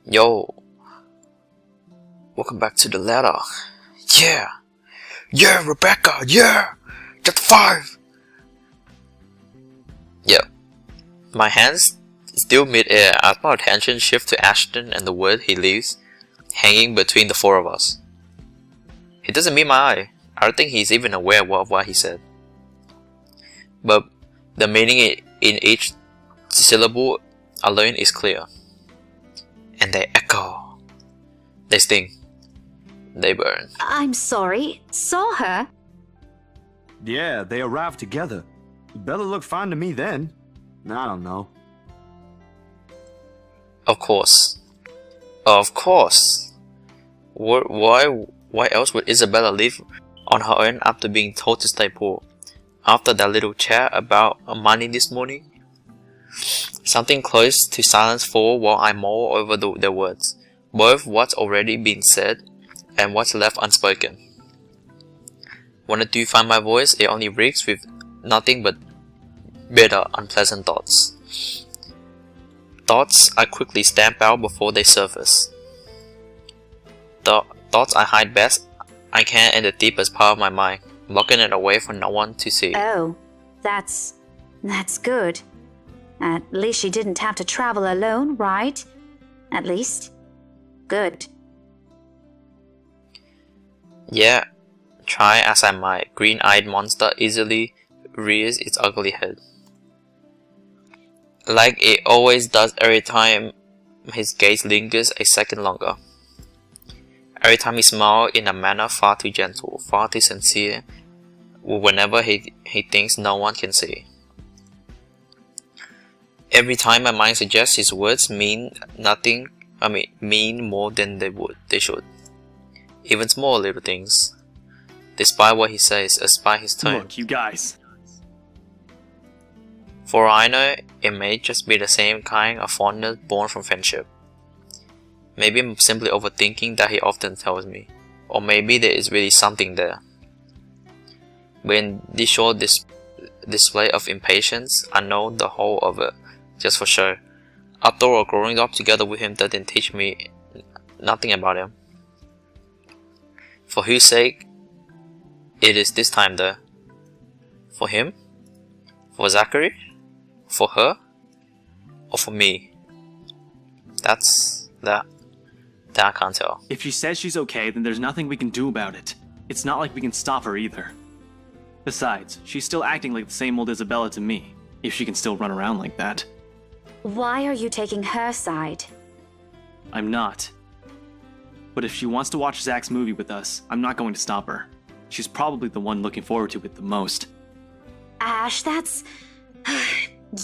Yo, welcome back to the ladder. Yeah, Rebecca, yeah, CH.5. Yep, my hands still mid-air as my attention shifts to Ashton and the word he leaves hanging between the four of us. He doesn't meet my eye. I don't think he's even aware of what he said. But the meaning in each syllable alone is clear. And they echo. They sting. They burn. I'm sorry. Saw her? Yeah, they arrived together. Bella looked fine to me then. I don't know. Of course. Why else would Isabella leave on her own after being told to stay poor? After that little chat about money this morning? Something close to silence for while I mull over their words, both what's already been said and what's left unspoken. When I do find my voice, it only reeks with nothing but bitter, unpleasant thoughts. Thoughts I quickly stamp out before they surface. Thoughts I hide best I can in the deepest part of my mind, locking it away for no one to see. Oh, that's good. At least she didn't have to travel alone, right? At least. Good. Yeah, try as I might, green-eyed monster easily rears its ugly head. Like it always does every time his gaze lingers a second longer. Every time he smiles in a manner far too gentle, far too sincere, whenever he thinks no one can see. Every time my mind suggests his words mean more than they should. Even small little things. Despite what he says, despite his tone. Look, you guys. For all I know, it may just be the same kind of fondness born from friendship. Maybe I'm simply overthinking that he often tells me. Or maybe there is really something there. But in this short display of impatience, I know the whole of it, just for sure. After all, growing up together with him didn't teach me nothing about him. For whose sake it is this time though? For him? For Zachary? For her? Or for me? That I can't tell. If she says she's okay, then there's nothing we can do about it. It's not like we can stop her either. Besides, she's still acting like the same old Isabella to me, if she can still run around like that. Why are you taking her side? I'm not. But if she wants to watch Zach's movie with us, I'm not going to stop her. She's probably the one looking forward to it the most. Ash, that's...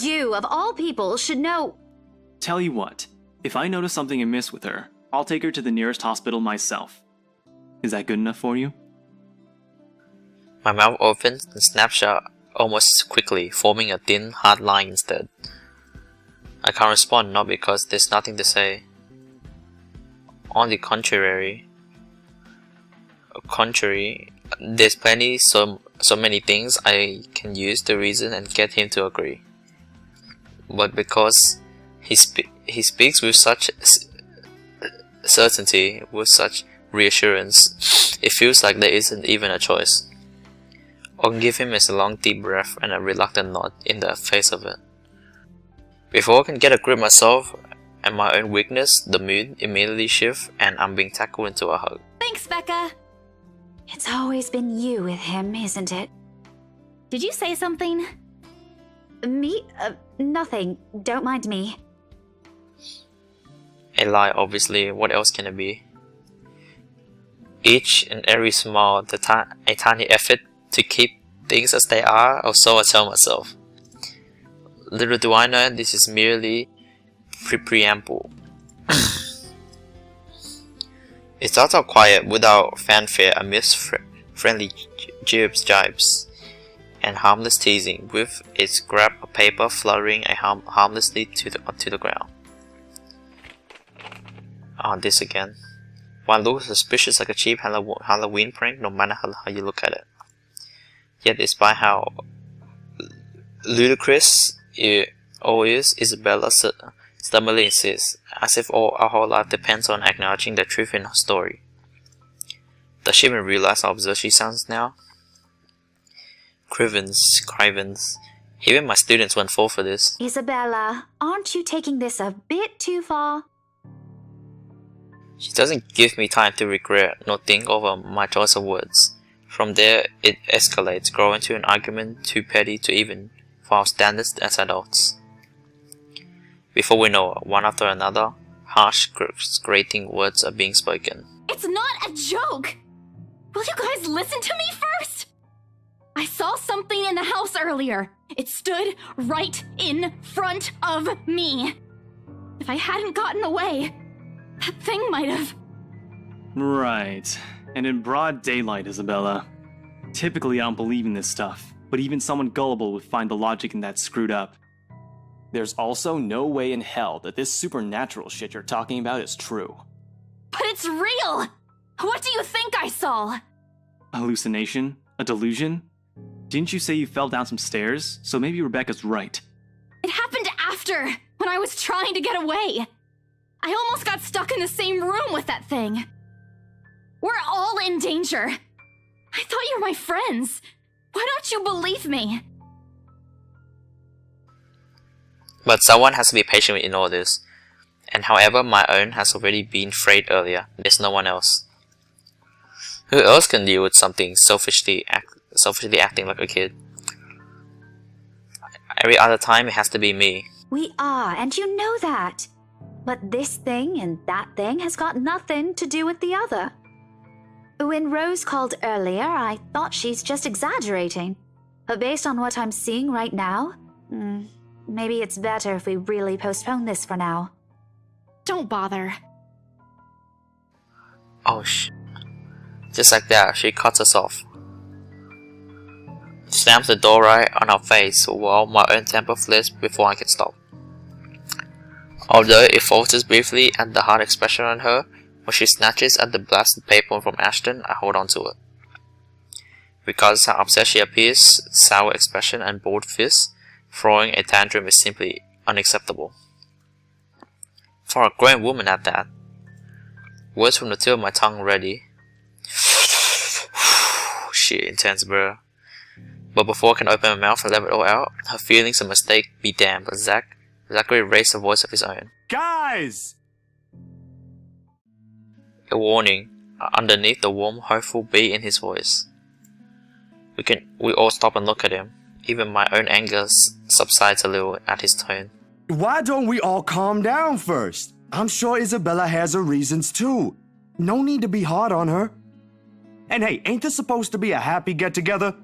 You, of all people, should know... Tell you what, if I notice something amiss with her, I'll take her to the nearest hospital myself. Is that good enough for you? My mouth opens and snaps shut almost quickly, forming a thin, hard line instead. I can't respond, not because there's nothing to say. On the contrary, there's plenty, so many things I can use to reason and get him to agree. But because he speaks with such certainty, with such reassurance, it feels like there isn't even a choice. I can give him a long deep breath and a reluctant nod in the face of it. Before I can get a grip myself and my own weakness, the mood immediately shifts and I'm being tackled into a hug. Thanks, Becca! It's always been you with him, isn't it? Did you say something? Me? Nothing. Don't mind me. A lie, obviously. What else can it be? Each and every smile, a tiny effort to keep things as they are, or so I tell myself. Little do I know, this is merely preamble. It starts out quiet, without fanfare, amidst friendly jibes, and harmless teasing, with its scrap of paper fluttering harmlessly to the ground. This again. One looks suspicious like a cheap Halloween prank, no matter how you look at it. Yet despite how ludicrous it all is, Isabella stubbornly insists, as if all our whole life depends on acknowledging the truth in her story. Does she even realize how absurd she sounds now? Crivens. Even my students went fall for this. Isabella, aren't you taking this a bit too far? She doesn't give me time to regret nor think over my choice of words. From there, it escalates, growing to an argument too petty to even for our standards as adults. Before we know it, one after another, harsh, grating words are being spoken. It's not a joke! Will you guys listen to me first? I saw something in the house earlier. It stood right in front of me. If I hadn't gotten away, that thing might have... Right. And in broad daylight, Isabella. Typically, I don't believe in this stuff, but even someone gullible would find the logic in that screwed up. There's also no way in hell that this supernatural shit you're talking about is true. But it's real! What do you think I saw? A hallucination? A delusion? Didn't you say you fell down some stairs? So maybe Rebecca's right. It happened after, when I was trying to get away. I almost got stuck in the same room with that thing. We're all in danger. I thought you were my friends. Why don't you believe me? But someone has to be patient in all this. And however my own has already been frayed earlier, there's no one else. Who else can deal with something selfishly acting like a kid? Every other time it has to be me. We are, and you know that. But this thing and that thing has got nothing to do with the other. When Rose called earlier, I thought she's just exaggerating. But based on what I'm seeing right now, maybe it's better if we really postpone this for now. Don't bother. Oh just like that, she cuts us off. Slams the door right on our face while my own temper flares before I can stop. Although it falters briefly at the hard expression on her, when she snatches at the blasted paper from Ashton, I hold on to it. Regardless how upset she appears, sour expression and bold fist, throwing a tantrum is simply unacceptable. For a grown woman at that. Words from the tip of my tongue ready. Shit, intense bro. But before I can open my mouth and let it all out, her feelings of mistake be damned, but Zachary raised a voice of his own. Guys! A warning, underneath the warm, hopeful beat in his voice. We all stop and look at him. Even my own anger subsides a little at his tone. Why don't we all calm down first? I'm sure Isabella has her reasons too. No need to be hard on her. And hey, ain't this supposed to be a happy get-together?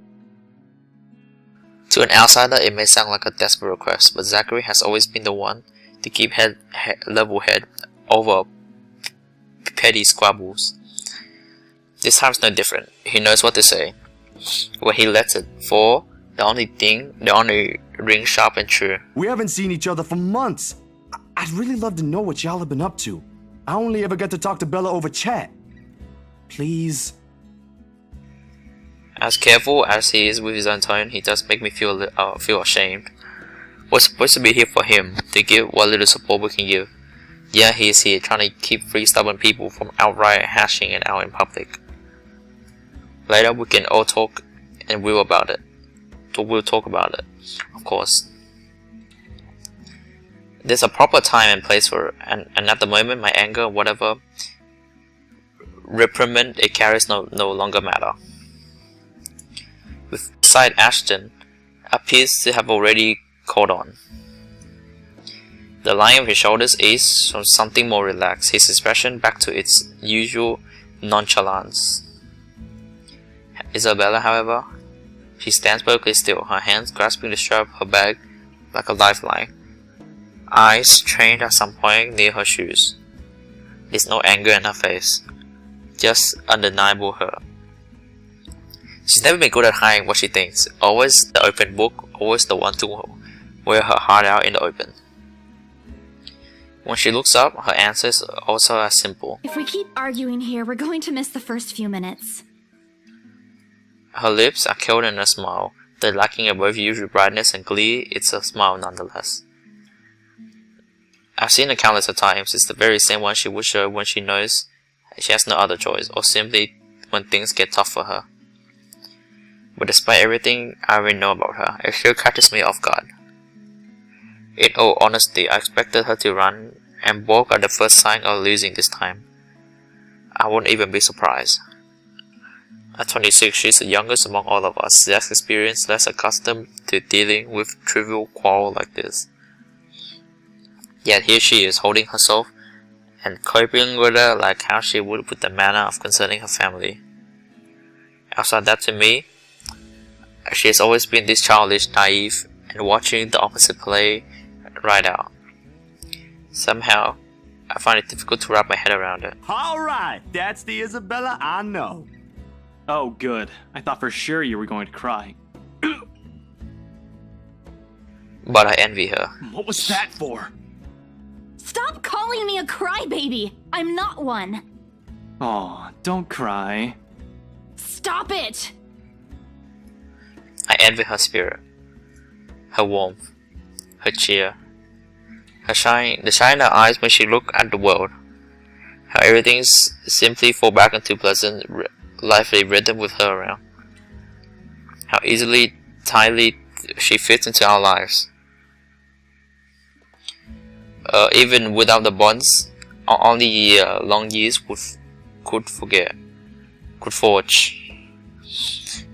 To an outsider, it may sound like a desperate request, but Zachary has always been the one to keep level head over petty squabbles. This time's no different. He knows what to say. When he lets it fall, the only ring sharp and true. We haven't seen each other for months. I'd really love to know what y'all have been up to. I only ever get to talk to Bella over chat. Please. As careful as he is with his own tone, he does make me feel ashamed. We're supposed to be here for him, to give what little support we can give. Yeah, he is here, trying to keep 3 stubborn people from outright hashing it out in public. Later we can all talk and we'll talk about it, of course. There's a proper time and place for it, and at the moment my anger, whatever reprimand it carries no longer matter. Beside Ashton appears to have already caught on. The line of his shoulders eased from something more relaxed, his expression back to its usual nonchalance. Isabella, however, she stands perfectly still, her hands grasping the strap of her bag like a lifeline, eyes trained at some point near her shoes. There's no anger in her face, just undeniable hurt. She's never been good at hiding what she thinks, always the open book, always the one to wear her heart out in the open. When she looks up, her answer is also as simple. If we keep arguing here, we're going to miss the first few minutes. Her lips are curled in a smile, though lacking both usual brightness and glee, it's a smile nonetheless. I've seen it countless of times. It's the very same one she would show when she knows she has no other choice, or simply when things get tough for her. But despite everything I already know about her, it still catches me off guard. In all honesty, I expected her to run and balk at the first sign of losing this time. I wouldn't even be surprised. At 26, she's the youngest among all of us, less experienced, less accustomed to dealing with trivial quarrels like this. Yet here she is, holding herself and coping with her like how she would with the manner of concerning her family. Outside that, to me, she has always been this childish, naive, and watching the opposite play right out. Somehow, I find it difficult to wrap my head around it. Alright, that's the Isabella I know. Oh, good. I thought for sure you were going to cry. But I envy her. What was that for? Stop calling me a crybaby! I'm not one! Aw, don't cry. Stop it! I envy her spirit, her warmth, her cheer, the shine in her eyes when she looks at the world, how everything simply falls back into pleasant, lively rhythm with her around, how easily, tightly she fits into our lives. Even without the bonds, only long years could forge.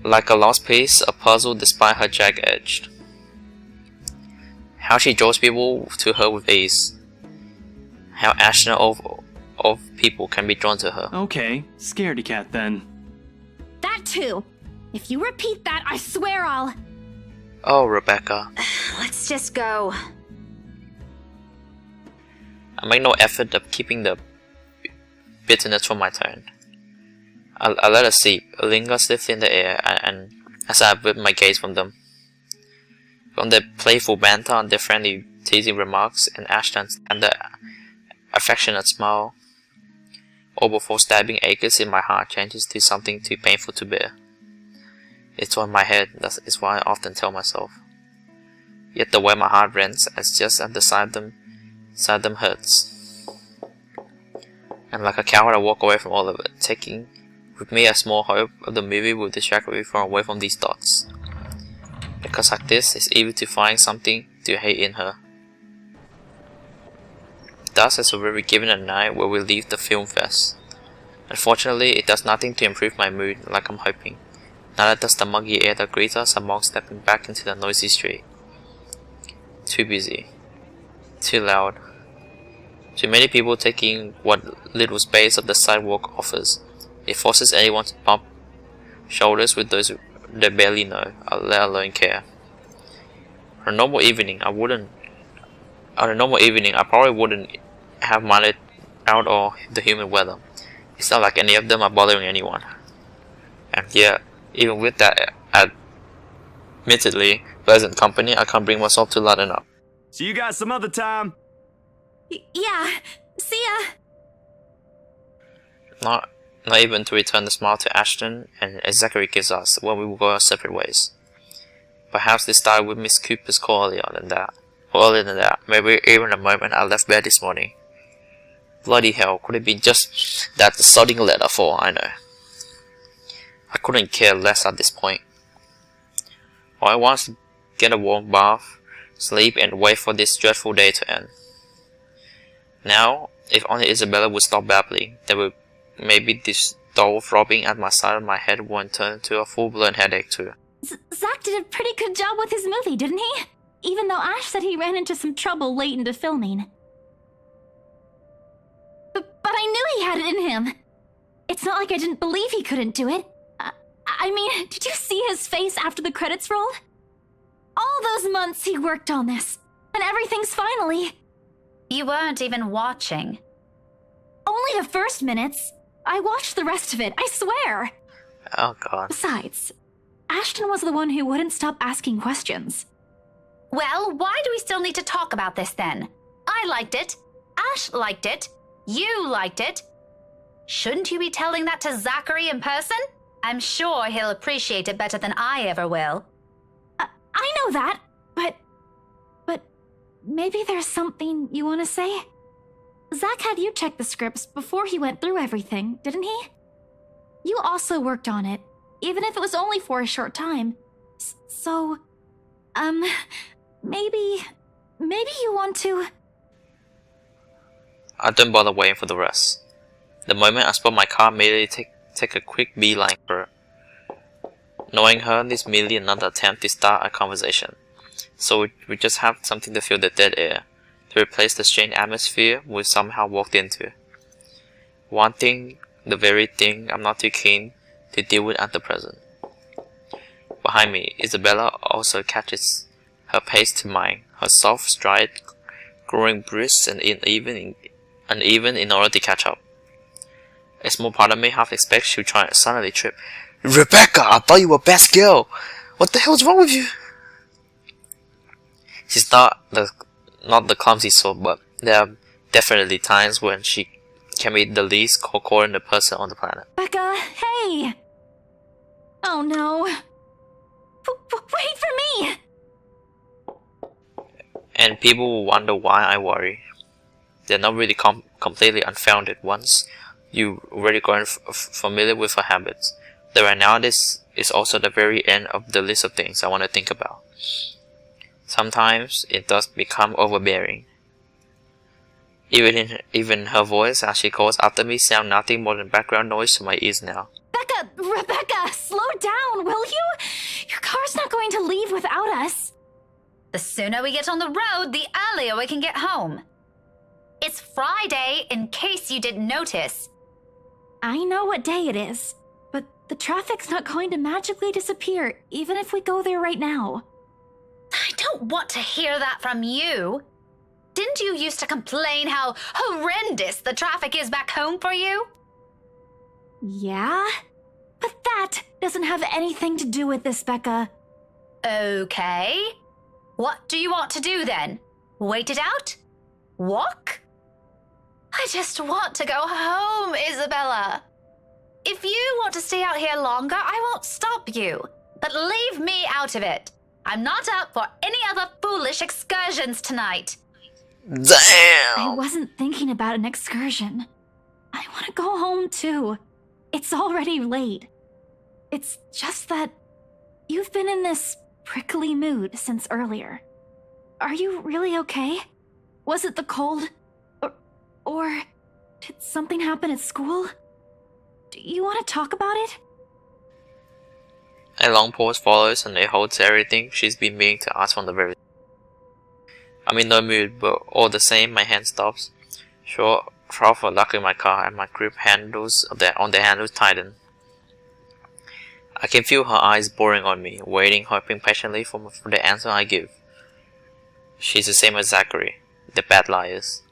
Like a lost piece, a puzzle despite her jagged edge. How she draws people to her with ease. How Ashton of people can be drawn to her. Okay, scaredy cat then. That too! If you repeat that, I swear I'll... Oh, Rebecca. Let's just go. I make no effort of keeping the bitterness from my tone. I let her seep, linger swiftly in the air, and as I whip my gaze from them. From their playful banter and their friendly teasing remarks and Ashton's tender affectionate smile, all before stabbing aches in my heart changes to something too painful to bear. It's on my head, that is why I often tell myself. Yet the way my heart rents as just at the side of them hurts. And like a coward I walk away from all of it, taking with me a small hope of the movie will distract me from away from these thoughts. Because like this, it's easy to find something to hate in her. Thus, as we were given a night where we leave the film fest. Unfortunately, it does nothing to improve my mood like I'm hoping. Neither does the muggy air that greets us among stepping back into the noisy street. Too busy. Too loud. Too many people taking what little space of the sidewalk offers. It forces anyone to bump shoulders with those they barely know, let alone care. On a normal evening, I probably wouldn't have minded out or the humid weather. It's not like any of them are bothering anyone. And yet, even with that admittedly pleasant company, I can't bring myself to lighten up. So you got some other time? Yeah, see ya! Not even to return the smile to Ashton and Zachary gives us when we will go our separate ways. Perhaps they started with Miss Cooper's call earlier than that, maybe even the moment I left bed this morning. Bloody hell, could it be just that the sodding letter for all I know? I couldn't care less at this point. All I want is to get a warm bath, sleep, and wait for this dreadful day to end. Now, if only Isabella would stop babbling, then would maybe this dull throbbing at my side of my head won't turn into a full-blown headache too. Zach did a pretty good job with his movie, didn't he? Even though Ash said he ran into some trouble late into filming. But I knew he had it in him. It's not like I didn't believe he couldn't do it. I mean, did you see his face after the credits rolled? All those months he worked on this, and everything's finally... You weren't even watching. Only the first minutes. I watched the rest of it, I swear. Oh god. Besides, Ashton was the one who wouldn't stop asking questions. Well, why do we still need to talk about this then? I liked it. Ash liked it. You liked it. Shouldn't you be telling that to Zachary in person? I'm sure he'll appreciate it better than I ever will. I know that, but maybe there's something you want to say? Zach had you check the scripts before he went through everything, didn't he? You also worked on it, even if it was only for a short time. So, maybe you want to... I don't bother waiting for the rest. The moment I spot my car, immediately take a quick beeline for her. Knowing her, this is merely another attempt to start a conversation. So we just have something to fill the dead air, to replace the strange atmosphere we somehow walked into. Wanting the very thing I'm not too keen to deal with at the present. Behind me, Isabella also catches her pace to mine, her soft stride growing brisk and uneven in order to catch up. A small part of me half expects she'll try and suddenly trip. Rebecca, I thought you were best girl. What the hell's wrong with you? She's not the clumsy sort, but there are definitely times when she can be the least coordinated person on the planet. Becca, hey! Oh no. Wait for me! And people will wonder why I worry. They're not really completely unfounded once you already gotten familiar with her habits. Though right now this is also the very end of the list of things I want to think about. Sometimes it does become overbearing. Even her voice as she calls after me sound nothing more than background noise to my ears now. Rebecca, slow down, will you? Your car's not going to leave without us. The sooner we get on the road, the earlier we can get home. It's Friday, in case you didn't notice. I know what day it is, but the traffic's not going to magically disappear, even if we go there right now. I don't want to hear that from you. Didn't you used to complain how horrendous the traffic is back home for you? Yeah? But that doesn't have anything to do with this, Becca. Okay. What do you want to do then? Wait it out? Walk? I just want to go home, Isabella. If you want to stay out here longer, I won't stop you. But leave me out of it. I'm not up for any other foolish excursions tonight. Damn! I wasn't thinking about an excursion. I want to go home too. It's already late. It's just that you've been in this prickly mood since earlier. Are you really okay? Was it the cold? Or did something happen at school? Do you want to talk about it? A long pause follows and it holds everything she's been meaning to ask from the very... I'm in no mood, but all the same my hand stops. Short for luck in my car and my grip handles on the handles tighten. I can feel her eyes boring on me, waiting, hoping patiently for the answer I give. She's the same as Zachary, the bad liars.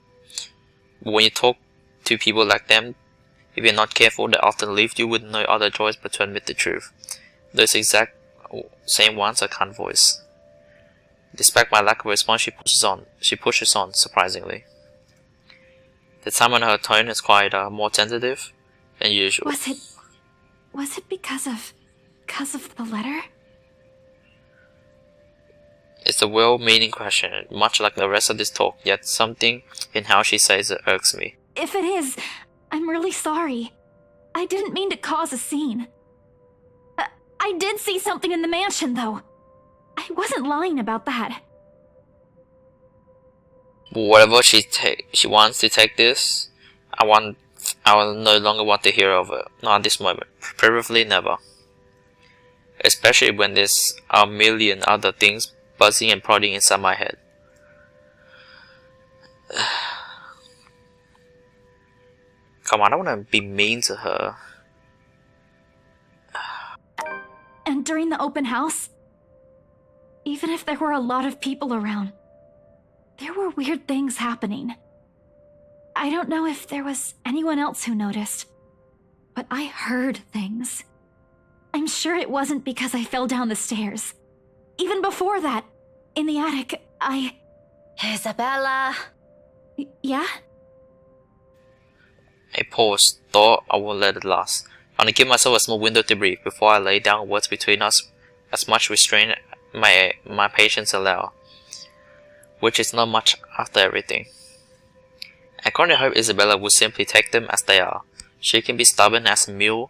But when you talk to people like them, if you're not careful, they often leave you with no other choice but to admit the truth. Those exact same ones I can't voice. Despite my lack of response, she pushes on, surprisingly. The time on her tone is quieter, more tentative than usual. Was it because of the letter? It's a well-meaning question, much like the rest of this talk, yet something in how she says it irks me. If it is, I'm really sorry. I didn't mean to cause a scene. I did see something in the mansion, though. I wasn't lying about that. Whatever she wants to take this, I will no longer want to hear of it. Not at this moment. Preferably never. Especially when there's a million other things buzzing and prodding inside my head. Come on, I don't want to be mean to her. And during the open house, even if there were a lot of people around, there were weird things happening. I don't know if there was anyone else who noticed, but I heard things. I'm sure it wasn't because I fell down the stairs. Even before that, in the attic, Isabella. Yeah? I paused, thought I won't let it last. I want to give myself a small window to breathe before I lay down words between us, as much restraint my patience allow. which is not much after everything. I currently hope Isabella would simply take them as they are. She can be stubborn as a mule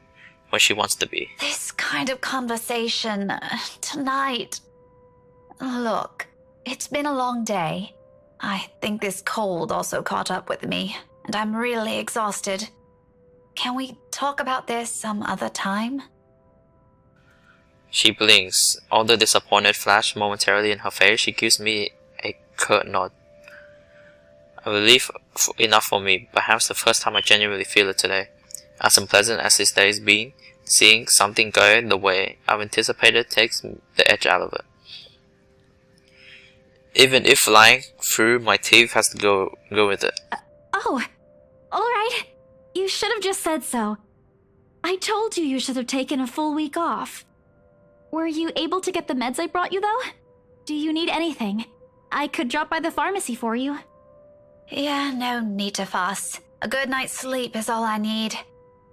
when she wants to be. This kind of conversation tonight. Look, it's been a long day. I think this cold also caught up with me, and I'm really exhausted. Can we talk about this some other time? She blinks. Although disappointed flash momentarily in her face, she gives me a curt nod. A relief enough for me, perhaps the first time I genuinely feel it today. As unpleasant as this day has been, seeing something go the way I've anticipated takes the edge out of it. Even if lying through my teeth has to go with it. Oh, alright. You should have just said so. I told you should have taken a full week off. Were you able to get the meds I brought you, though? Do you need anything? I could drop by the pharmacy for you. Yeah, no need to fuss. A good night's sleep is all I need.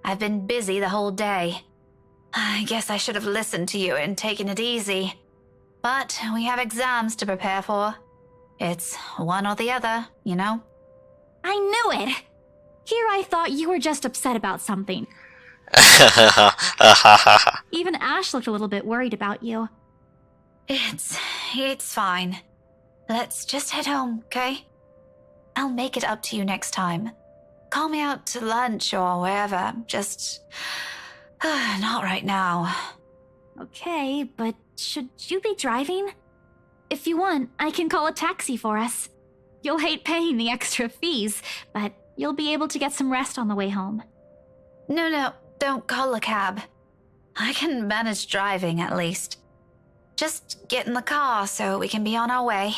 I've been busy the whole day. I guess I should have listened to you and taken it easy. But we have exams to prepare for. It's one or the other, you know? I knew it! Here I thought you were just upset about something. Even Ash looked a little bit worried about you. It's fine. Let's just head home, okay? I'll make it up to you next time. Call me out to lunch or wherever, just... not right now. Okay, but should you be driving? If you want, I can call a taxi for us. You'll hate paying the extra fees, but you'll be able to get some rest on the way home. No, don't call a cab. I can manage driving at least. Just get in the car so we can be on our way.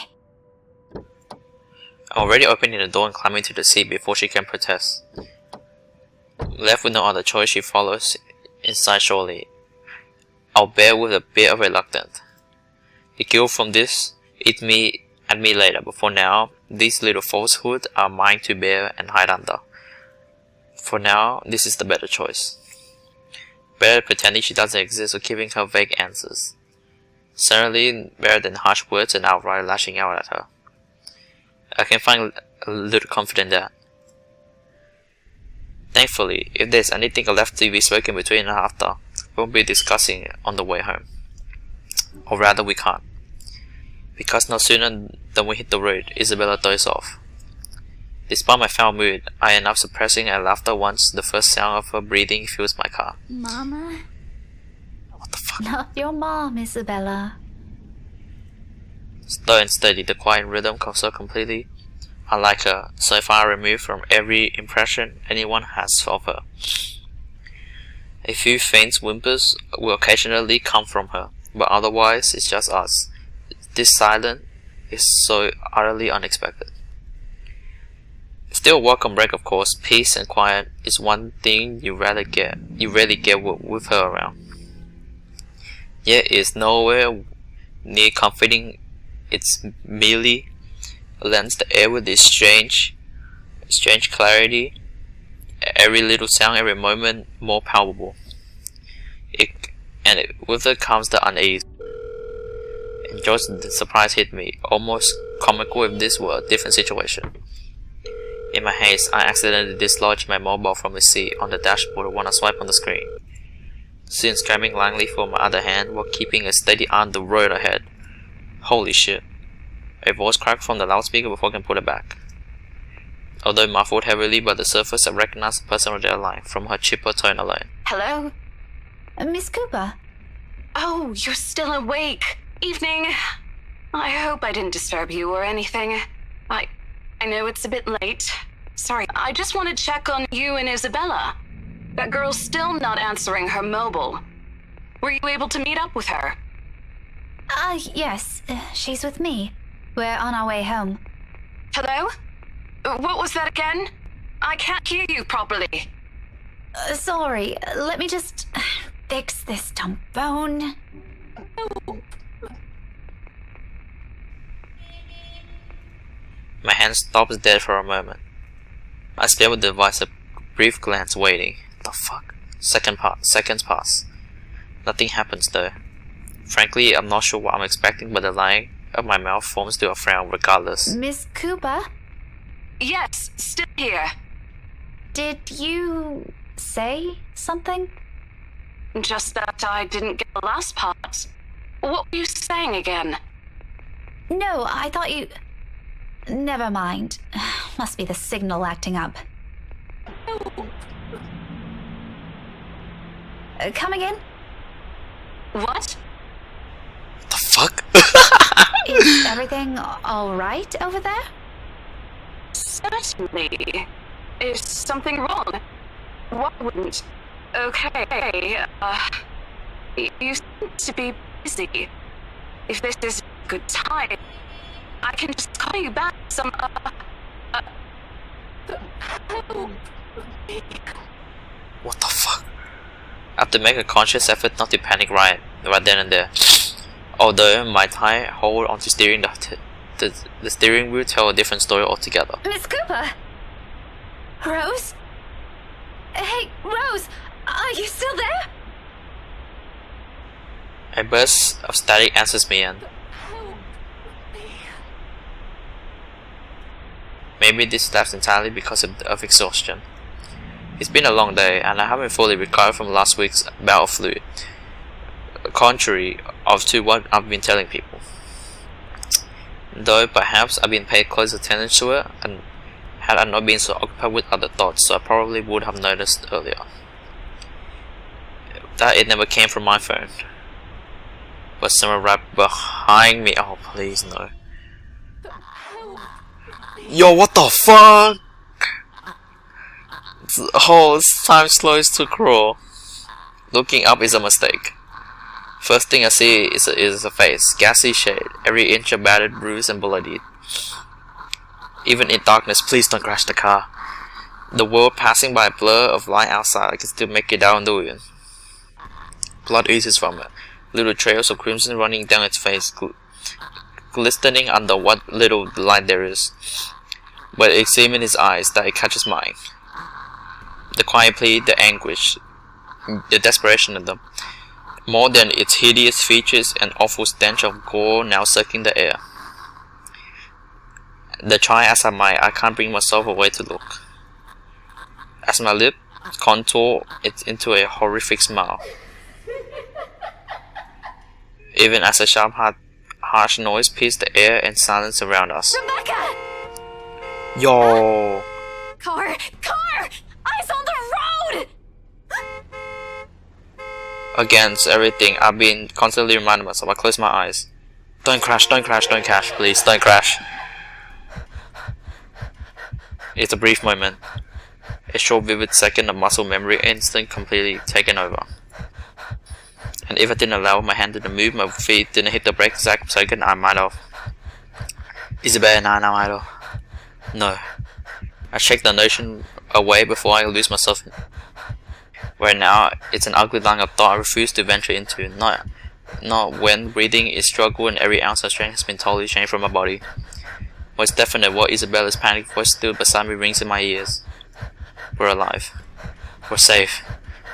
Already opening the door and climbing to the seat before she can protest. Left with no other choice, she follows inside shortly, albeit with a bit of reluctance. The guilt from this eat me at me later, but for now, these little falsehoods are mine to bear and hide under. For now, this is the better choice. Better pretending she doesn't exist or giving her vague answers. Certainly better than harsh words and outright lashing out at her. I can find a little comfort in that. Thankfully, if there's anything left to be spoken between and after, we won't be discussing it on the way home. Or rather, we can't. Because no sooner than we hit the road, Isabella dozes off. Despite my foul mood, I end up suppressing a laughter once the first sound of her breathing fills my car. Mama? What the fuck? Not your mom, Isabella. Slow and steady, the quiet rhythm comes so completely unlike her, so far removed from every impression anyone has of her. A few faint whimpers will occasionally come from her, but otherwise it's just us. This silence is so utterly unexpected. Still a welcome break, of course. Peace and quiet is one thing you rarely get with her around. Yet it's nowhere near comforting. It's merely lends the air with this strange clarity. Every little sound, every moment more palpable. With it comes the unease. And just the surprise hit me, almost comical if this were a different situation. In my haste, I accidentally dislodged my mobile from the seat on the dashboard when I swiped on the screen. Since grabbing blindly for my other hand while keeping a steady eye on the road ahead. Holy shit. A voice cracked from the loudspeaker before I can put it back. Although muffled heavily by the surface, I recognized the person on the other line from her chipper tone alone. Hello? Miss Cooper? Oh, you're still awake. Evening. I hope I didn't disturb you or anything. I know it's a bit late. Sorry, I just want to check on you and Isabella. That girl's still not answering her mobile. Were you able to meet up with her? Yes. She's with me. We're on our way home. Hello? What was that again? I can't hear you properly. Sorry. Let me just fix this dumb phone. My hand stops dead for a moment. I stare with the device, a brief glance, waiting. The fuck? Seconds pass. Nothing happens though. Frankly, I'm not sure what I'm expecting, but the line of my mouth forms to a frown regardless. Miss Cooper, Yes, still here. did you say something? Just that I didn't get the last part. What were you saying again? No, I thought you... Never mind. Must be the signal acting up. Come again? What? The fuck? Is everything alright over there? Certainly. Is something wrong? Why wouldn't? Okay, you seem to be busy. If this is a good time, I can just call you back some, What the fuck? I have to make a conscious effort not to panic right then and there. Although my tight hold onto steering the steering wheel tell a different story altogether. Miss Cooper? Rose? Hey, Rose! Are you still there? A burst of static answers me and maybe this lapsed entirely because of exhaustion. It's been a long day and I haven't fully recovered from last week's bout of flu, contrary to what I've been telling people. Though perhaps I've been paying close attention to it, and had I not been so occupied with other thoughts, so I probably would have noticed earlier that it never came from my phone, but someone right behind me. Oh please no. Yo, what the fuck? Oh, time slows to crawl. Looking up is a mistake. First thing I see is a face, gassy shade, every inch of battered, bruised, and bloodied. Even in darkness, please don't crash the car. The world passing by a blur of light outside, I can still make it out in the wind. Blood oozes from it, little trails of crimson running down its face, glistening under what little light there is. But it's seen in his eyes that it catches mine. The quiet plea, the anguish, the desperation of them. More than its hideous features and awful stench of gore now circling the air. The try as I might, I can't bring myself away to look. As my lip contour it into a horrific smile. Even as a sharp, harsh noise pierced the air and silence around us. Rebecca! Yo! Car! Eyes on the road! Against everything, I've been constantly reminding myself. I close my eyes. Don't crash, please, don't crash. It's a brief moment. A short vivid second of muscle memory instinct completely taken over. And if I didn't allow my hand to move, my feet didn't hit the brake exact second, I might have. Isabel, now I don't. No. I shake the notion away before I lose myself. Right now, it's an ugly line of thought I refuse to venture into. Not when breathing is struggle and every ounce of strength has been totally changed from my body. What's definite, what Isabella's panic voice still beside me rings in my ears. We're alive. We're safe.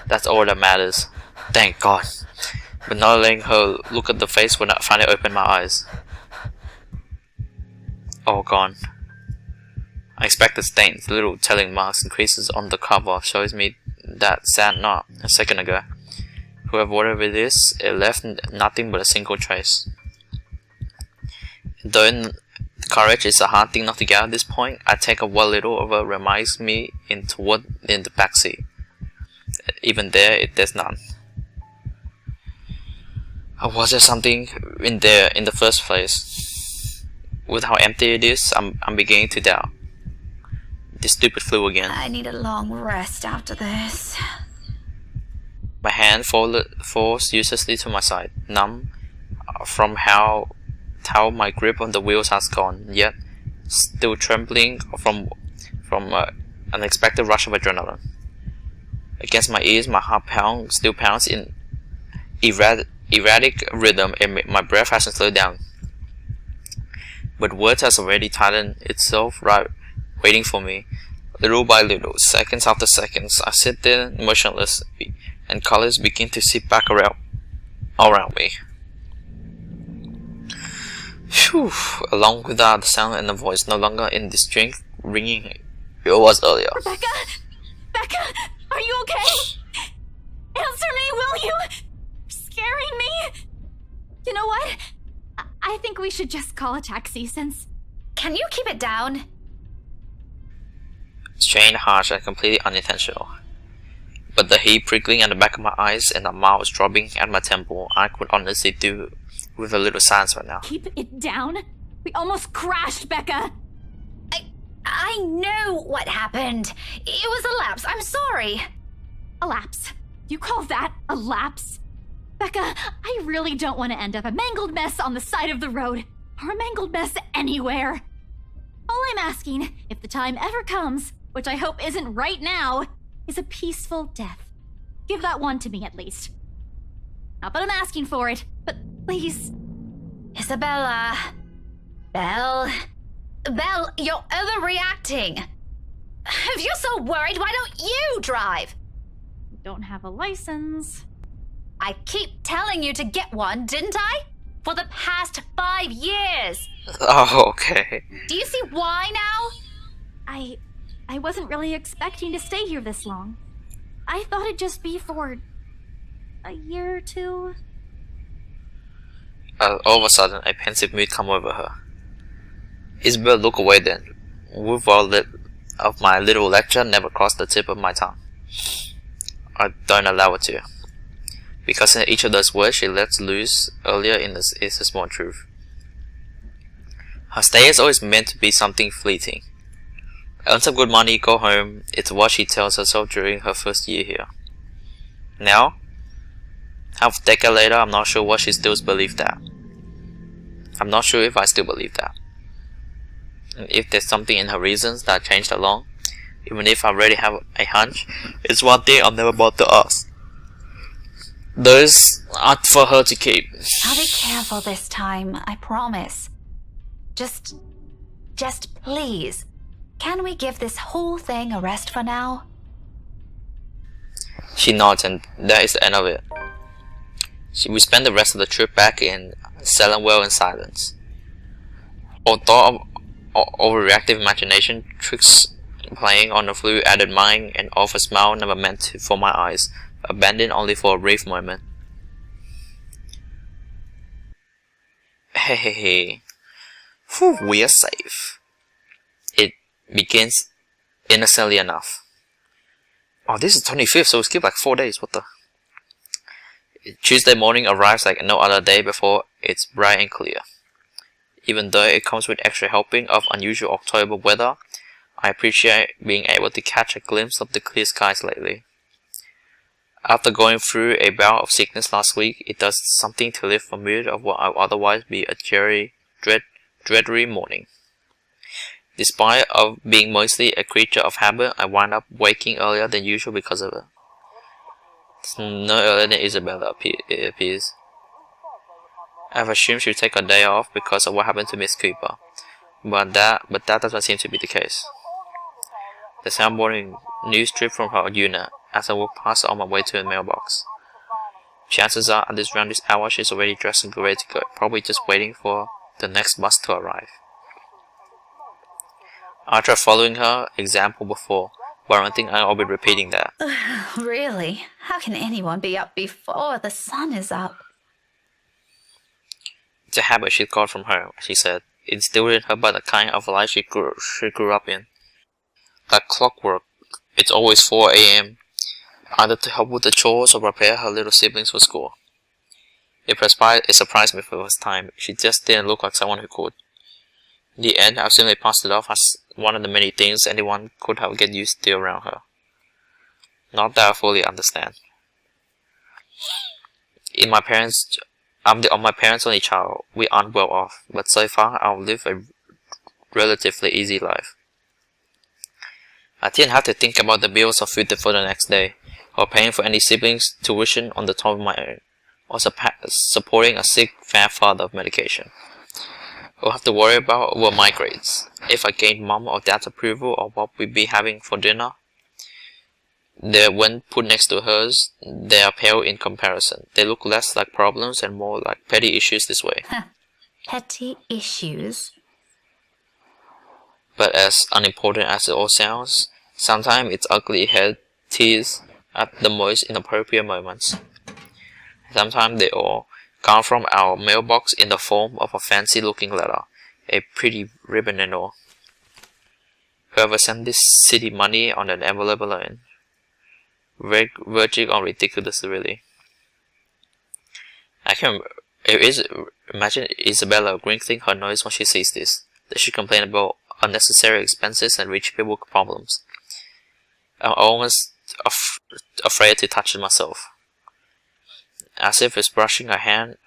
That's all that matters. Thank God. But not letting her look at the face when I finally open my eyes. All gone. I expected stains, little telling marks and creases on the cover shows me that sad knot a second ago. Whatever it is, it left nothing but a single trace. Though courage is a hard thing not to get at this point, I take what little of it reminds me in the backseat. Even there, there's none. Was there something in there in the first place? With how empty it is, I'm beginning to doubt. This stupid flu again. I need a long rest after this. My hand falls uselessly to my side, numb from how my grip on the wheels has gone, yet still trembling from an unexpected rush of adrenaline. Against my ears, my heart still pounds in erratic rhythm, and my breath hasn't slowed down. But words has already tightened itself right, waiting for me. Little by little, seconds after seconds, I sit there motionless, and colors begin to seep back around me. Phew, along with that, the sound and the voice no longer in distinct ringing it was earlier. Rebecca? Becca, are you okay? Answer me, will you? You're scaring me. You know what? I think we should just call a taxi since... Can you keep it down? Strange, harsh, and completely unintentional. But the heat prickling at the back of my eyes and the mouse dropping at my temple, I could honestly do with a little silence right now. Keep it down? We almost crashed, Becca. I know what happened. It was a lapse. I'm sorry. A lapse? You call that a lapse? Becca, I really don't want to end up a mangled mess on the side of the road, or a mangled mess anywhere. All I'm asking, if the time ever comes, which I hope isn't right now, is a peaceful death. Give that one to me at least. Not that I'm asking for it, but please. Isabella. Belle, you're overreacting. If you're so worried, why don't you drive? I don't have a license. I keep telling you to get one, didn't I? For the past 5 years. Oh, okay. Do you see why now? I wasn't really expecting to stay here this long. I thought it'd just be for a year or two. All of a sudden, a pensive mood come over her. Isabel looked away then. With all of my little lecture never crossed the tip of my tongue. I don't allow it to. Because in each of those words she lets loose earlier in this is a small truth. Her stay is always meant to be something fleeting. Earn some good money, go home. It's what she tells herself during her first year here. Now, half a decade later, I'm not sure what she still believes that. I'm not sure if I still believe that. And if there's something in her reasons that changed along, even if I already have a hunch, it's one thing I'll never bother to ask. Those aren't for her to keep. I'll be careful this time, I promise. Just please, can we give this whole thing a rest for now? She nods and that is the end of it. We spend the rest of the trip back in Sellenwell in silence. Although overreactive imagination tricks playing on the flu-added mind and off a smile never meant for my eyes, abandoned only for a brief moment. Hey. Whew, we are safe. It begins innocently enough. Oh, this is 25th, so we skipped like 4 days. What the? Tuesday morning arrives like no other day before it's bright and clear. Even though it comes with extra helping of unusual October weather, I appreciate being able to catch a glimpse of the clear skies lately. After going through a bout of sickness last week, it does something to lift the mood of what would otherwise be a dreary morning. Despite of being mostly a creature of habit, I wind up waking earlier than usual because of it. It's no earlier than Isabella, it appears. I've assumed she'll take a day off because of what happened to Miss Cooper, but that doesn't seem to be the case. The soundboarding news strip from her unit as I walk past on my way to the mailbox. Chances are at around this hour she's already dressed and ready to go, probably just waiting for the next bus to arrive. I tried following her example before, but I don't think I'll be repeating that. Really? How can anyone be up before the sun is up? It's a habit she got from her, she said, instilled in her by the kind of life she grew up in. Like clockwork, it's always 4 a.m., either to help with the chores or prepare her little siblings for school. It surprised me for the first time. She just didn't look like someone who could. In the end, I simply passed it off as one of the many things anyone could have get used to around her. Not that I fully understand. I'm my parents' only child. We aren't well off, but so far I've lived a relatively easy life. I didn't have to think about the bills or food for the next day, or paying for any siblings' tuition on the top of my own, or supporting a sick fat father with medication. All I have to worry about were my grades. If I gained mom or dad's approval of what we'd be having for dinner, when put next to hers, they are pale in comparison. They look less like problems and more like petty issues this way. Petty issues? But as unimportant as it all sounds, sometimes its ugly head tears at the most inappropriate moments. Sometimes they all come from our mailbox in the form of a fancy-looking letter, a pretty ribbon and all. Whoever sent this city money on an envelope alone, verging on ridiculous, really. I can imagine Isabella wrinkling her nose when she sees this. That she complain about unnecessary expenses and rich people problems. I'm almost afraid to touch it myself. As if it's brushing her hand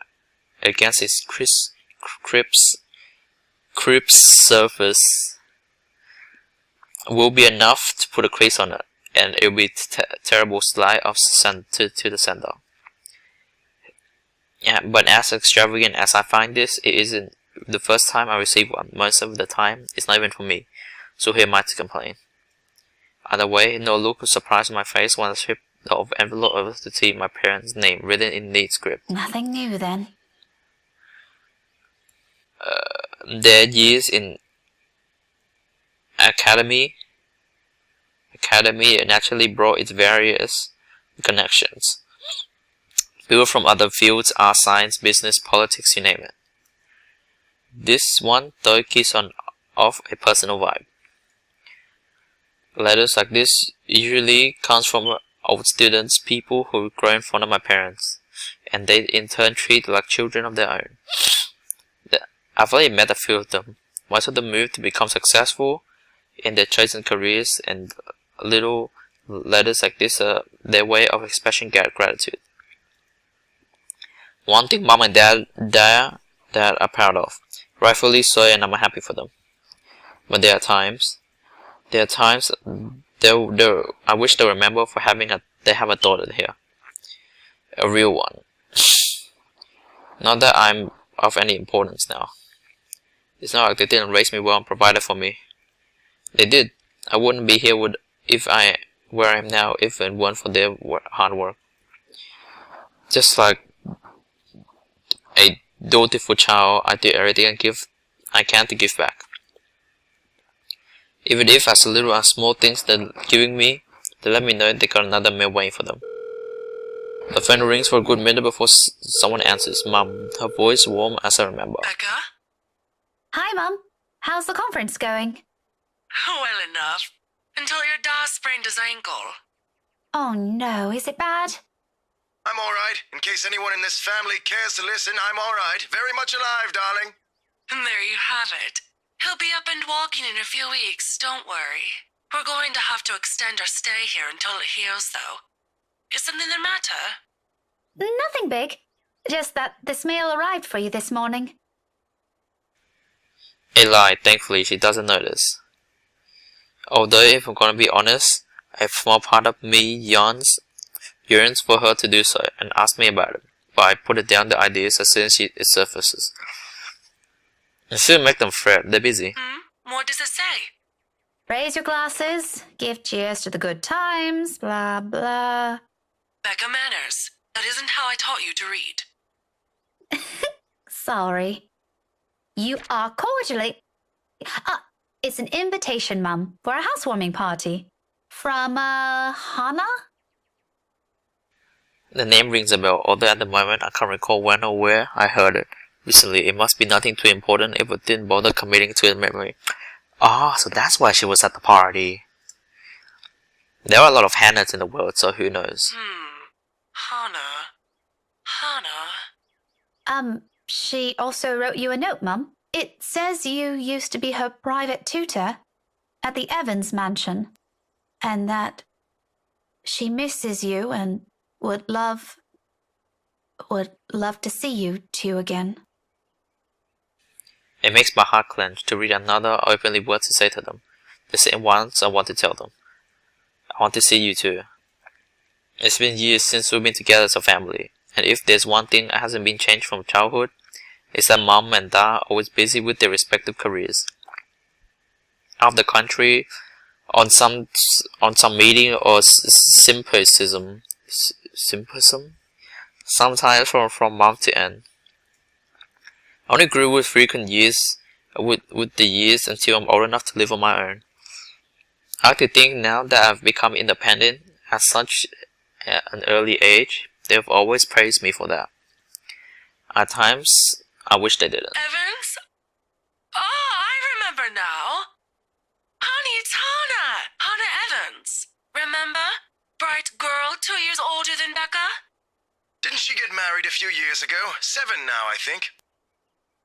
against its crisp surface will be enough to put a crease on it, and it will be terrible slide of to the sender. Yeah, but as extravagant as I find this, it isn't the first time I receive one. Most of the time, it's not even for me, so who am I to complain? Either way, no look of surprise on my face when I strip the envelope over to see my parents' name written in neat script. Nothing new then. Their years in academy naturally brought its various connections. People from other fields, art, science, business, politics, you name it. This one, though, gives off a personal vibe. Letters like this usually comes from old students, people who grow in front of my parents, and they in turn treat like children of their own. I've already met a few of them. Most of them moved to become successful in their chosen careers, and little letters like this are their way of expressing gratitude. One thing Mom and Dad are proud of, rightfully so, and I'm happy for them. But there are times I wish they remember for they have a daughter here, a real one. Not that I'm of any importance now. It's not like they didn't raise me well and provided for me. They did. I wouldn't be here where I am now if it weren't for their hard work. Just like a dutiful child, I do everything I can to give back. Even if as little as small things they're giving me, they let me know they got another mail waiting for them. The phone rings for a good minute before someone answers. Mum, her voice warm as I remember. Becca? Hi, Mum. How's the conference going? Well enough. Until your dad sprained his ankle. Oh no, is it bad? I'm alright. In case anyone in this family cares to listen, I'm alright. Very much alive, darling. And there you have it. He'll be up and walking in a few weeks, don't worry. We're going to have to extend our stay here until it heals, though. Is something the matter? Nothing big. Just that this mail arrived for you this morning. A lie, thankfully she doesn't notice. Although if I'm gonna be honest, a small part of me yearns for her to do so and ask me about it, but I put it down the ideas as soon as it surfaces. It shouldn't make them fret, they're busy. What does it say? Raise your glasses, give cheers to the good times, blah blah. Becca manners. That isn't how I taught you to read. Sorry. You are cordially... it's an invitation, Mum, for a housewarming party. From, Hannah? The name rings a bell, although at the moment I can't recall when or where I heard it. Recently, it must be nothing too important if it didn't bother committing to its memory. So that's why she was at the party. There are a lot of Hannahs in the world, so who knows. Hannah. She also wrote you a note, Mum. It says you used to be her private tutor at the Evans mansion, and that she misses you and would love to see you two again. It makes my heart clench to read another openly word to say to them. The same ones I want to tell them. I want to see you too. It's been years since we've been together as a family, and if there's one thing that hasn't been changed from childhood, it's that Mom and Dad are always busy with their respective careers. Out of the country, on some meeting or symposium, sometimes from month to end. only grew with frequent years, with the years until I'm old enough to live on my own. I like to think now that I've become independent at such an early age, they've always praised me for that. At times, I wish they didn't. Evans? Oh, I remember now. Honey, it's Hannah. Hannah Evans. Remember? Bright girl, 2 years older than Becca? Didn't she get married a few years ago? 7 now, I think.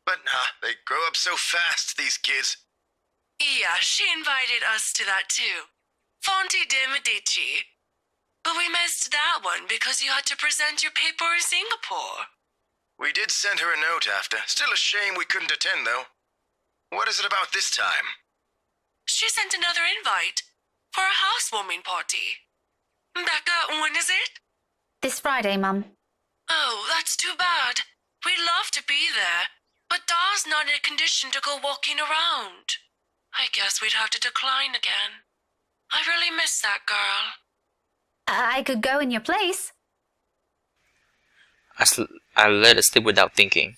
But they grow up so fast, these kids. Yeah, she invited us to that too. Fonte de Medici. But we missed that one because you had to present your paper in Singapore. We did send her a note after. Still a shame we couldn't attend, though. What is it about this time? She sent another invite for a housewarming party. Becca, when is it? This Friday, Mum. Oh, that's too bad. We'd love to be there, but Da's not in a condition to go walking around. I guess we'd have to decline again. I really miss that girl. I could go in your place. I let it slip without thinking.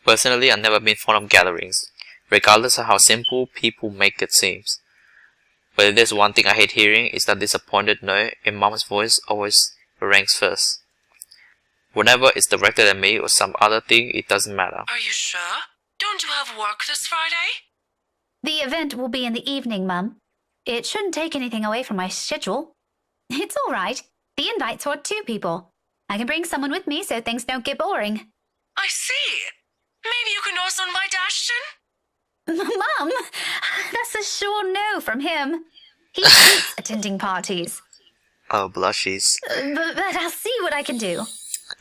Personally, I've never been fond of gatherings, regardless of how simple people make it seem. But if there's one thing I hate hearing, is that disappointed note in Mom's voice always ranks first. Whenever it's directed at me or some other thing, it doesn't matter. Are you sure? Don't you have work this Friday? The event will be in the evening, Mum. It shouldn't take anything away from my schedule. It's all right. The invite's for 2 people. I can bring someone with me so things don't get boring. I see. Maybe you can also invite Ashton? Mum, that's a sure no from him. He hates attending parties. Oh, blushies. But I'll see what I can do.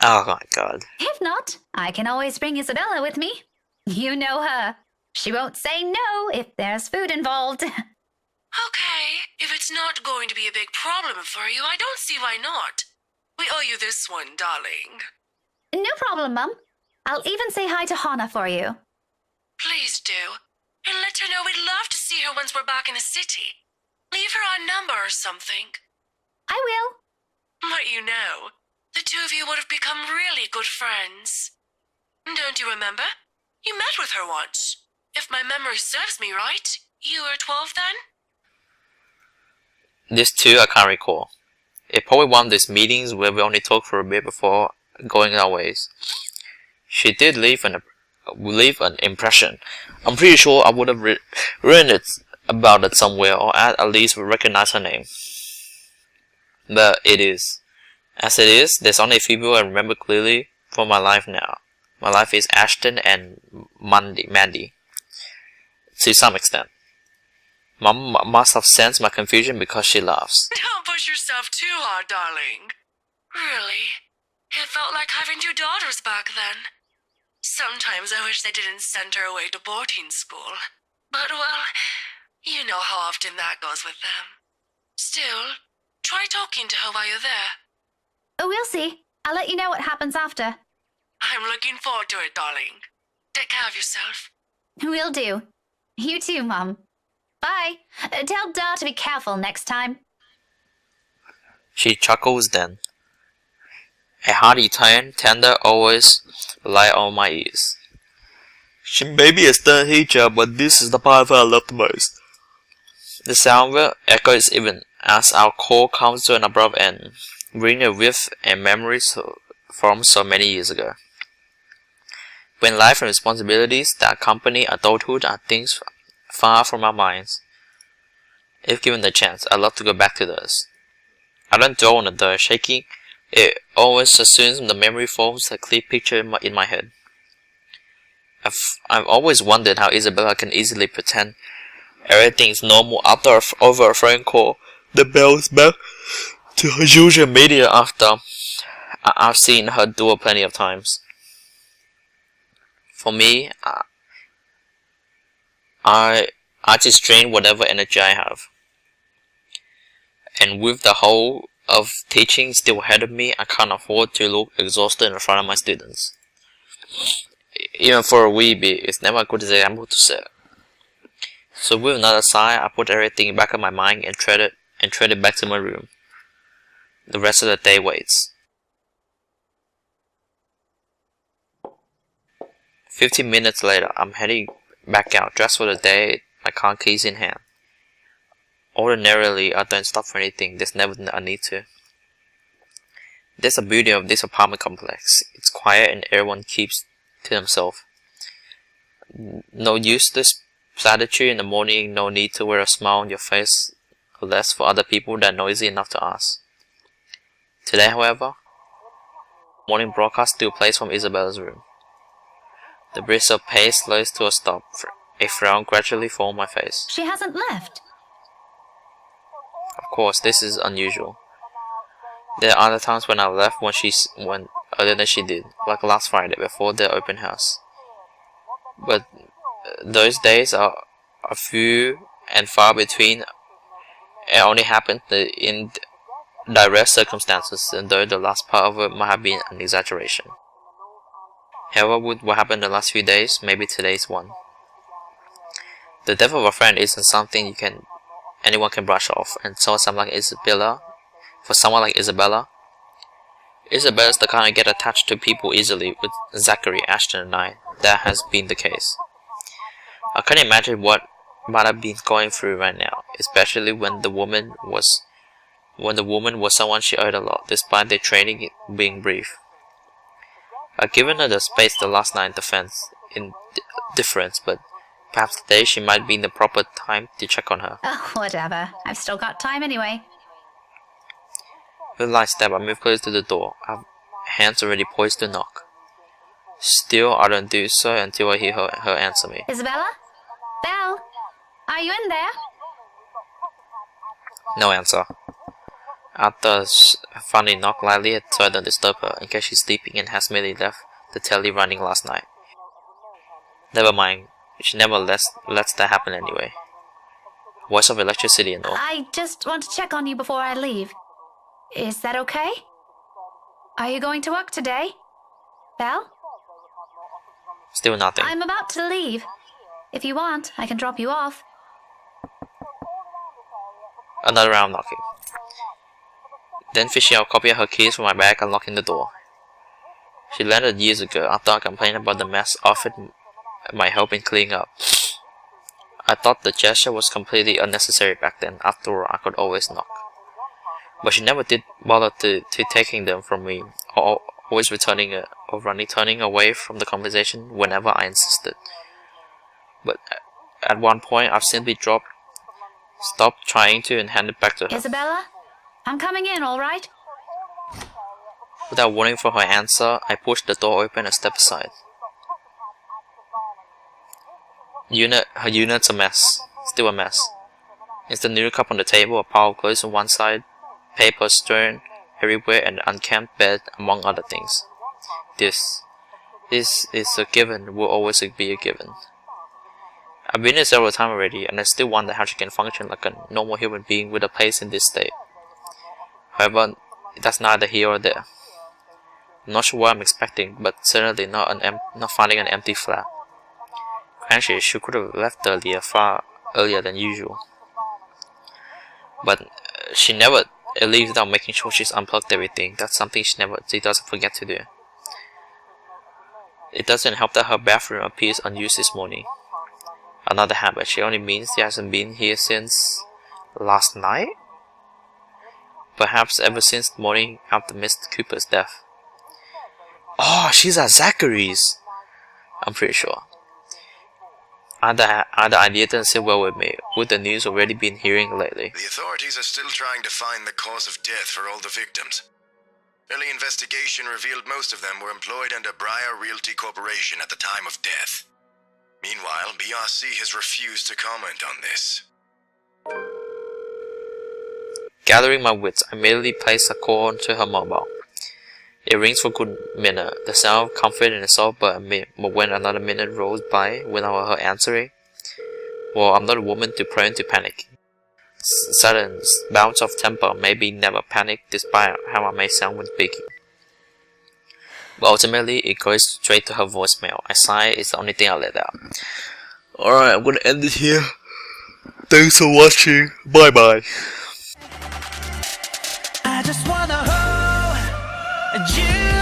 Oh my god. If not, I can always bring Isabella with me. You know her. She won't say no if there's food involved. Okay, if it's not going to be a big problem for you, I don't see why not. We owe you this one, darling. No problem, Mum. I'll even say hi to Hannah for you. Please do. And let her know we'd love to see her once we're back in the city. Leave her our number or something. I will. But you know, the 2 of you would have become really good friends. Don't you remember? You met with her once. If my memory serves me right, you were 12 then? This too, I can't recall. It probably one of these meetings where we only talk for a bit before going our ways. She did leave an impression. I'm pretty sure I would have written it about it somewhere, or at least recognize her name. But it is. As it is, there's only a few people I remember clearly from my life now. My life is Ashton and Mandy. To some extent. Mom must have sensed my confusion because she laughs. Don't push yourself too hard, darling. Really? It felt like having 2 daughters back then. Sometimes I wish they didn't send her away to boarding school. But, well, you know how often that goes with them. Still, try talking to her while you're there. We'll see. I'll let you know what happens after. I'm looking forward to it, darling. Take care of yourself. Will do. You too, Mum. Bye. Tell Da to be careful next time. She chuckles then. A hearty tone, tender, always lie on my ears. She may be a stern teacher, but this is the part I love the most. The sound of it echoes even as our call comes to an abrupt end, bringing a whiff and memories from so many years ago. When life and responsibilities that accompany adulthood are things far from our minds. If given the chance, I'd love to go back to those. I don't dwell on the shaking. It always assumes the memory forms a clear picture in my head. I've always wondered how Isabella can easily pretend everything is normal over a phone call that bounces back to her usual media after I've seen her do it plenty of times. For me, I just drain whatever energy I have. And with the whole of teaching still ahead of me, I can't afford to look exhausted in front of my students. Even for a wee bit, it's never a good example to set. So with another sigh, I put everything back in my mind and tread it back to my room. The rest of the day waits. 15 minutes later, I'm heading back out, dressed for the day, my car keys in hand. Ordinarily, I don't stop for anything, there's never a need to. That's the beauty of this apartment complex. It's quiet and everyone keeps to themselves. No useless platitude in the morning, no need to wear a smile on your face, unless for other people that are noisy enough to ask. Today, however, morning broadcast still plays from Isabella's room. The brisk of pace slows to a stop. A frown gradually forms my face. She hasn't left. Of course, this is unusual. There are other times when I left when she went earlier than she did, like last Friday before the open house. But those days are few and far between. It only happened in direct circumstances, and though the last part of it might have been an exaggeration. However, with what happened the last few days, maybe today's one. The death of a friend isn't something anyone can brush off, and so someone like Isabella, Isabella's the kind of get attached to people easily. With Zachary, Ashton, and I, that has been the case. I can't imagine what might have been going through right now, especially when the woman was someone she owed a lot, despite their training being brief. I've given her the space the last night in difference, but perhaps today she might be in the proper time to check on her. Oh, whatever. I've still got time anyway. With a light step, I move close to the door. I have hands already poised to knock. Still, I don't do so until I hear her answer me. Isabella? Belle? Are you in there? No answer. After finally knock lightly, so I don't disturb her, in case she's sleeping and has merely left the telly running last night. Never mind, she never lets that happen anyway. Voice of electricity and all. I just want to check on you before I leave. Is that okay? Are you going to work today? Belle? Still nothing. I'm about to leave. If you want, I can drop you off. Another round knocking. Then fishing out a copy of her keys from my bag and locking the door. She landed years ago after I complained about the mess offered my help in cleaning up. I thought the gesture was completely unnecessary back then. After all, I could always knock. But she never did bother to taking them from me, or always turning away from the conversation whenever I insisted. But at one point, I've simply stopped trying to and handed back to her. Isabella? I'm coming in, all right? Without waiting for her answer, I pushed the door open and stepped aside. Her unit's a mess. Still a mess. Instant noodle cup on the table, a pile of clothes on one side, paper strewn everywhere, and an unkempt bed, among other things. This is a given, will always be a given. I've been here several times already, and I still wonder how she can function like a normal human being with a place in this state. However, that's neither here or there. I'm not sure what I'm expecting, but certainly not finding an empty flat. Actually, she could have left earlier, far earlier than usual. But she never leaves without making sure she's unplugged everything. That's something she doesn't forget to do. It doesn't help that her bathroom appears unused this morning. Another habit. She only means she hasn't been here since last night? Perhaps ever since the morning after Mr. Cooper's death. Oh, she's at Zachary's! I'm pretty sure. Either idea doesn't sit well with me, with the news already been hearing lately. The authorities are still trying to find the cause of death for all the victims. Early investigation revealed most of them were employed under Briar Realty Corporation at the time of death. Meanwhile, BRC has refused to comment on this. Gathering my wits, I immediately placed a call onto her mobile. It rings for a good minute, the sound of comfort in itself, but when another minute rolls by without her answering, well, I'm not a woman prone to panic. Sudden bounce of temper maybe never panic, despite how I may sound when speaking. But ultimately, it goes straight to her voicemail. I sigh, it's the only thing I let out. Alright, I'm gonna end it here. Thanks for watching. Bye bye. I just wanna hold you.